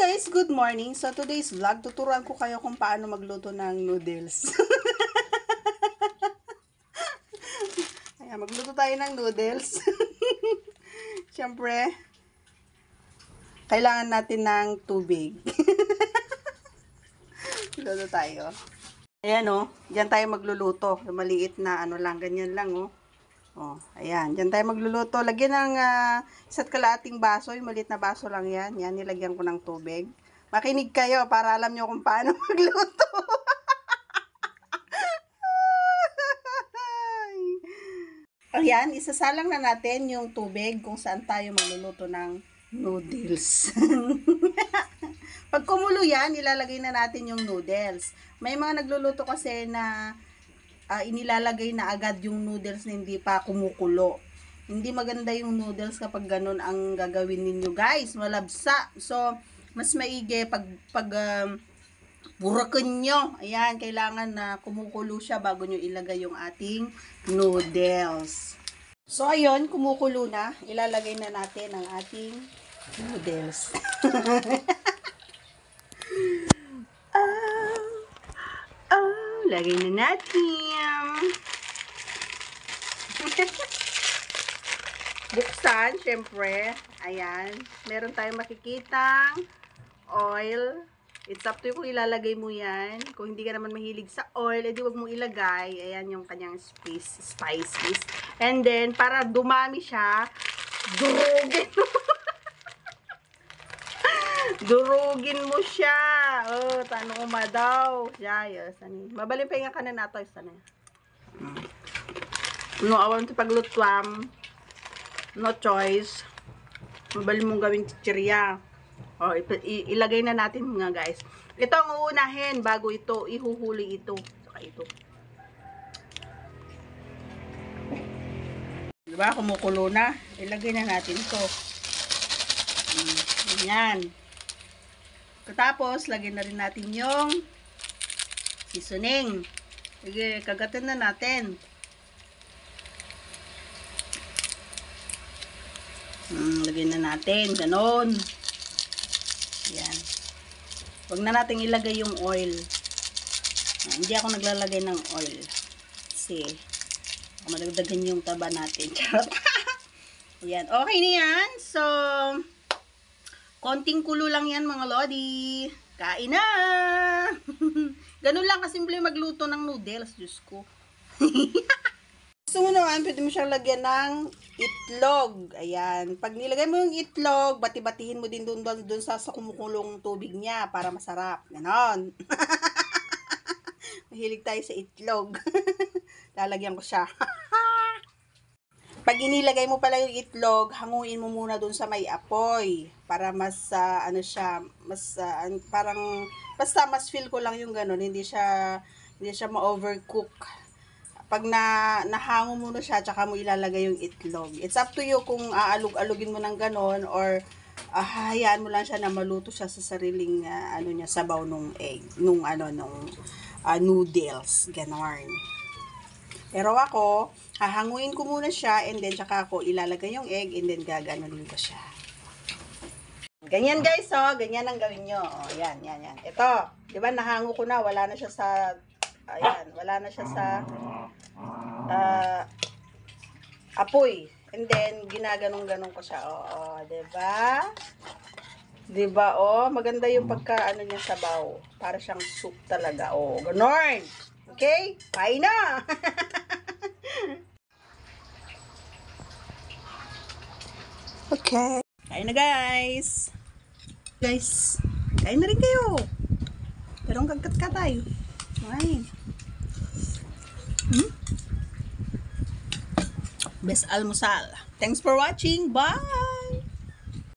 Guys, good morning. So today's vlog, tuturuan ko kayo kung paano magluto ng noodles. Ayan, magluto tayo ng noodles. Siyempre, kailangan natin ng tubig. Luto tayo. Ayan o, dyan tayo magluluto. Maliit na ano lang, ganyan lang o. Oh, ayan, dyan tayo magluluto. Lagyan ng isa't kalahating baso, yung maliit na baso lang yan. Yan, nilagyan ko ng tubig. Makinig kayo para alam nyo kung paano magluto. Ayan, isasalang na natin yung tubig kung saan tayo magluluto ng noodles. Pag kumulo yan, ilalagay na natin yung noodles. May mga nagluluto kasi na inilalagay na agad yung noodles na hindi pa kumukulo. Hindi maganda yung noodles kapag ganun ang gagawin ninyo, guys. Malabsa. So, mas maigi pag burakin nyo. Ayan, kailangan na kumukulo siya bago nyo ilagay yung ating noodles. So, ayun, kumukulo na. Ilalagay na natin ang ating noodles. Lagay na natin. Buksan, syempre. Ayan. Meron tayong makikitang oil. It's up to you kung ilalagay mo yan. Kung hindi ka naman mahilig sa oil, edi wag mong ilagay. Ayan yung kanyang spices. And then, para dumami siya, durugin mo. Durugin mo siya. Oh, tanong ko daw. Yes, ani. Mabaling pa nga kanan nato sana. No, awan to paglutwam. No choice. Mabaling mong gawing chichirya. Oh, ilagay na natin mga guys. Ito ang uunahin bago ito ihuhuli ito. Saka ito. Diba? Kumukulo na. Ilagay na natin ito. Yan. Tapos, lagyan na rin natin yung seasoning. Sige, kagatan na natin. Lagyan na natin. Ganon. Yan. Huwag na natin ilagay yung oil. Hindi ako naglalagay ng oil. Kasi, madagdagan yung taba natin. Charot. Yan. Okay na yan. So, konting kulo lang yan mga lodi. Kain na! Ganun lang kasimple magluto ng noodles. Diyos ko. Gusto mo naman, pwede mo siyang lagyan ng itlog. Ayan. Pag nilagay mo yung itlog, bati-batihin mo din dun sa kumukulong tubig niya para masarap. Ganon. Mahilig tayo sa itlog. Lalagyan ko siya. Pag inilagay mo pala yung itlog, hanguin mo muna dun sa may apoy para mas ano siya, mas parang basta mas feel ko lang yung ganun, hindi siya ma-overcook. Pag nahango mo na siya, tsaka mo ilalagay yung itlog. It's up to you kung aalog-alugin mo ng ganun or hayaan mo lang siya na maluto siya sa sariling ano niya, sabaw nung egg, nung noodles, ganon. Pero ako, hahanguin ko muna siya and then tsaka ako ilalagay yung egg and then gaganunin ko siya. Ganyan guys, oh, ganyan ang gawin nyo. Oh, yan. Ito, di ba nahango ko na, wala na siya sa, ayan, wala na siya sa apoy. And then, ginaganong-ganong ko siya. Oh, di ba? Di ba, oh, maganda yung pagka, ano niya, sabaw. Para siyang soup talaga. Oh, ganon. Okay? Kain na! Okay. Kain na guys. Guys, kain na rin kayo. Pero ang kagkat ka tayo. Kain. Best almusal. Thanks for watching. Bye!